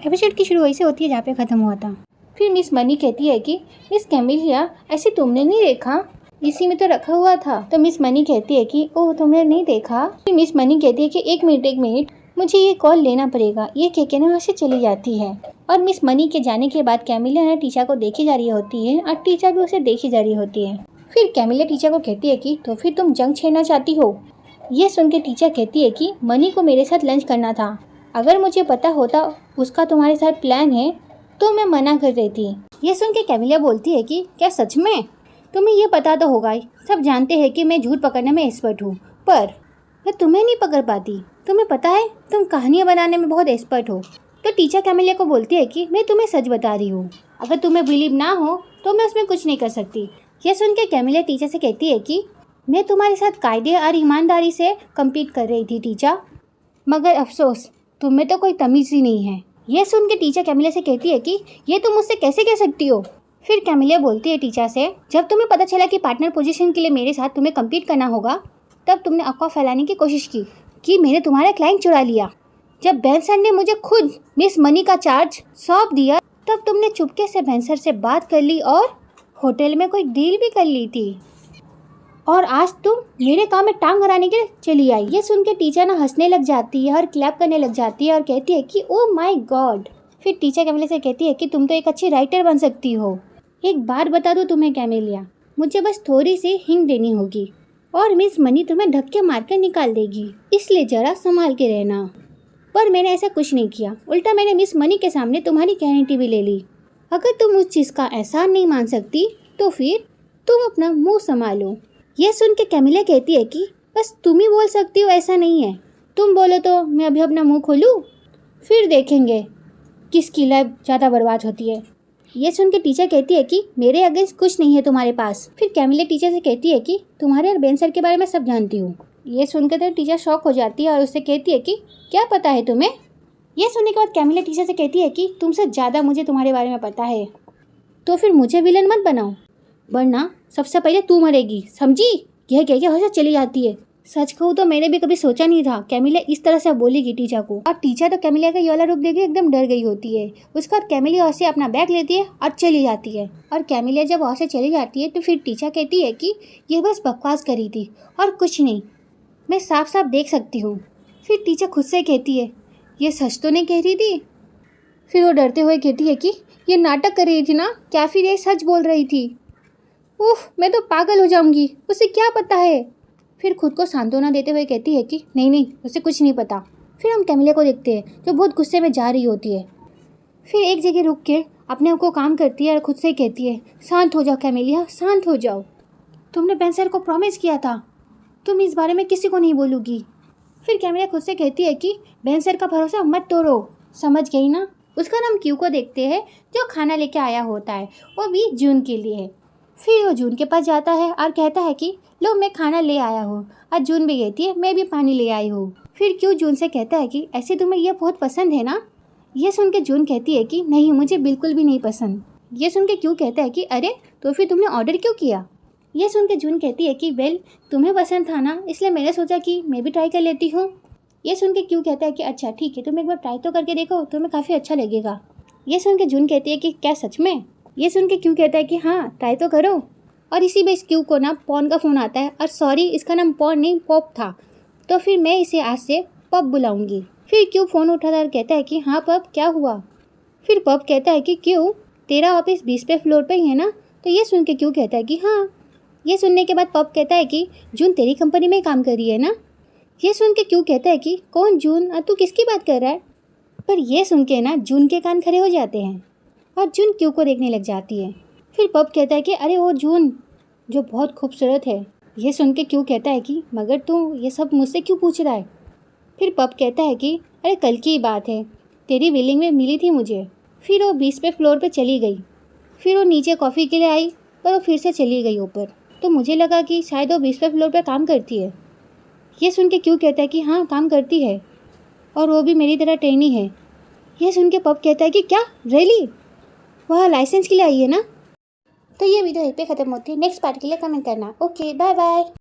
Episode की शुरू वहीं से होती है जहाँ पे ख़त्म हुआ था। फिर मिस मनी कहती है कि मिस कैमिलिया ऐसे तुमने नहीं देखा, इसी में तो रखा हुआ था। तो मिस मनी कहती है कि ओह तुमने नहीं देखा। फिर मिस मनी कहती है कि एक मिनट मुझे ये कॉल लेना पड़ेगा। ये कह के ना वहाँ से चली जाती है। और मिस मनी के जाने के बाद कैमिलिया ना टीचा को देखी जा रही होती है और टीचा भी उसे देखी जा रही होती है। फिर कैमिलिया टीचा को कहती है कि तो फिर तुम जंग छेड़ना चाहती हो। ये सुन के टीचा कहती है कि मनी को मेरे साथ लंच करना था, अगर मुझे पता होता उसका तुम्हारे साथ प्लान है तो मैं मना कर देती। ये सुन के कैमिलिया बोलती है कि क्या सच में? तुम्हें ये पता तो होगा ही, सब जानते हैं कि मैं झूठ पकड़ने में एक्सपर्ट हूँ, पर मैं तुम्हें नहीं पकड़ पाती। तुम्हें पता है तुम कहानियाँ बनाने में बहुत एक्सपर्ट हो। तो टीचर कैमिलिया को बोलती है कि मैं तुम्हें सच बता रही हूँ, अगर तुम्हें बिलीव ना हो तो मैं उसमें कुछ नहीं कर सकती। यह सुन के कैमिलिया टीचर से कहती है कि मैं तुम्हारे साथ कायदे और ईमानदारी से कम्पीट कर रही थी टीचर, मगर अफसोस तुम्हें तो कोई तमीज़ ही नहीं है। यह सुन के टीचर कैमिलिया से कहती है कि ये तुम मुझसे कैसे कह सकती हो। फिर कैमिलिया बोलती है टीचर से, जब तुम्हें पता चला कि पार्टनर पोजीशन के लिए मेरे साथ तुम्हें कम्पीट करना होगा, तब तुमने अफवाह फैलाने की कोशिश की कि मैंने तुम्हारा क्लाइंट चुरा लिया। जब बेंसन ने मुझे खुद मिस मनी का चार्ज सौंप दिया, तब तुमने चुपके से बेंसर से बात कर ली और होटल में कोई डील भी कर ली थी, और आज तुम मेरे काम में टांग अड़ाने के लिए चली आई। ये सुन के टीचर ना हंसने लग जाती है और क्लैप करने लग जाती है और कहती है कि ओह माय गॉड। फिर टीचर कैमिलिया से कहती है कि तुम तो एक अच्छी राइटर बन सकती हो। एक बात बता दूं तुम्हें कैमिलिया, मुझे बस थोड़ी सी हिंट देनी होगी और मिस मनी तुम्हें धक्के मारकर निकाल देगी, इसलिए ज़रा संभाल के रहना। पर मैंने ऐसा कुछ नहीं किया, उल्टा मैंने मिस मनी के सामने तुम्हारी गारंटी भी ले ली। अगर तुम उस चीज़ का एहसान नहीं मान सकती तो फिर तुम अपना मुँह संभालो। यह सुन के कैमिलिया कहती है कि बस तुम ही बोल सकती हो, ऐसा नहीं है। तुम बोलो तो मैं अभी अपना मुंह खोलूँ, फिर देखेंगे किसकी लाइफ ज़्यादा बर्बाद होती है। यह सुन के टीचर कहती है कि मेरे अगेंस्ट कुछ नहीं है तुम्हारे पास। फिर कैमिलिया टीचर से कहती है कि तुम्हारे और बेंसर के बारे में सब जानती हूँ। ये सुनकर तो टीचर शॉक हो जाती है और उससे कहती है कि क्या पता है तुम्हें। यह सुनने के बाद कैमिलिया टीचर से कहती है कि तुमसे ज़्यादा मुझे तुम्हारे बारे में पता है, तो फिर मुझे विलन मत बनाओ, वरना सबसे पहले तू मरेगी, समझी। यह कह के हंस चली जाती है। सच कहूँ तो मैंने भी कभी सोचा नहीं था कैमिलिया इस तरह से बोलेगी टीचर को, और टीचर तो कैमिलिया का ये वाला रूप देख के एकदम डर गई होती है। उसके बाद कैमिलिया वहाँ से अपना बैग लेती है और चली जाती है। और कैमिलिया जब वहाँ से चली जाती है तो फिर टीचर कहती है कि यह बस बकवास करी थी और कुछ नहीं, मैं साफ साफ देख सकती हूँ। फिर टीचर खुद से कहती है ये सच तो नहीं कह रही थी। फिर वो डरते हुए कहती है कि ये नाटक कर रही थी ना, क्या फिर ये सच बोल रही थी। उफ, मैं तो पागल हो जाऊंगी, उसे क्या पता है। फिर खुद को सांत्वना देते हुए कहती है कि नहीं उसे कुछ नहीं पता। फिर हम कैमिलिया को देखते हैं जो बहुत गुस्से में जा रही होती है। फिर एक जगह रुक के अपने आप को काम करती है और खुद से कहती है शांत हो जाओ कैमिलिया, शांत हो जाओ। तुमने बेंसर को प्रॉमिस किया था तुम इस बारे में किसी को नहीं बोलोगी। फिर कैमिलिया खुद से कहती है कि बेंसर का भरोसा मत तोड़ो, समझ गई ना। उसका नाम क्यू को देखते हैं जो खाना लेके आया होता है, वो भी जून के लिए है। फिर वो जून के पास जाता है और कहता है कि लो मैं खाना ले आया हूँ, और जून भी कहती है मैं भी पानी ले आई हूँ। फिर क्यों जून से कहता है कि ऐसे तुम्हें यह बहुत पसंद है ना। यह सुन के जून कहती है कि नहीं मुझे बिल्कुल भी नहीं पसंद। यह सुन के क्यों कहता है कि अरे तो फिर तुमने ऑर्डर क्यों किया। यह सुन के जून कहती है कि वेल तुम्हें पसंद था ना, इसलिए मैंने सोचा कि मैं भी ट्राई कर लेती हूँ। यह सुन के क्यों कहता है कि अच्छा ठीक है तुम एक बार ट्राई तो करके देखो, तुम्हें काफ़ी अच्छा लगेगा। यह सुन के जून कहती है कि क्या सच में। ये सुन के क्यों कहता है कि हाँ ट्राई तो करो। और इसी बीच क्यू को ना पॉन का फ़ोन आता है, और सॉरी इसका नाम पॉन नहीं पॉप था, तो फिर मैं इसे आज से पप बुलाऊंगी। फिर क्यू फ़ोन उठाता और कहता है कि हाँ पप क्या हुआ। फिर पप कहता है कि क्यू तेरा ऑफिस 20वें फ्लोर पे ही है ना। तो ये सुन के क्यू कहता है कि हाँ। ये सुनने के बाद पप कहता है कि जून तेरी कंपनी में काम कर रही है ना। ये सुन के क्यू कहता है कि कौन जून, और तू किसकी बात कर रहा है। पर यह सुन के ना जून के कान खड़े हो जाते हैं और जून क्यू को देखने लग जाती है। फिर पप कहता है कि अरे वो जून जो बहुत खूबसूरत है। यह सुन के क्यू कहता है कि मगर तू ये सब मुझसे क्यों पूछ रहा है। फिर पप कहता है कि अरे कल की ही बात है, तेरी बिल्डिंग में मिली थी मुझे। फिर वो 20वें फ्लोर पे चली गई। फिर वो नीचे कॉफ़ी के लिए आई, पर वो फिर से चली गई ऊपर, तो मुझे लगा कि शायद वो 20वें फ्लोर पर काम करती है। ये सुन के क्यू कहता है कि हाँ काम करती है, और वो भी मेरी तरह ट्रेनी है। यह सुन के पप कहता है कि क्या रियली, वह लाइसेंस के लिए आई है ना। तो ये वीडियो यहीं पे ख़त्म होती है। नेक्स्ट पार्ट के लिए कमेंट करना। Okay bye bye.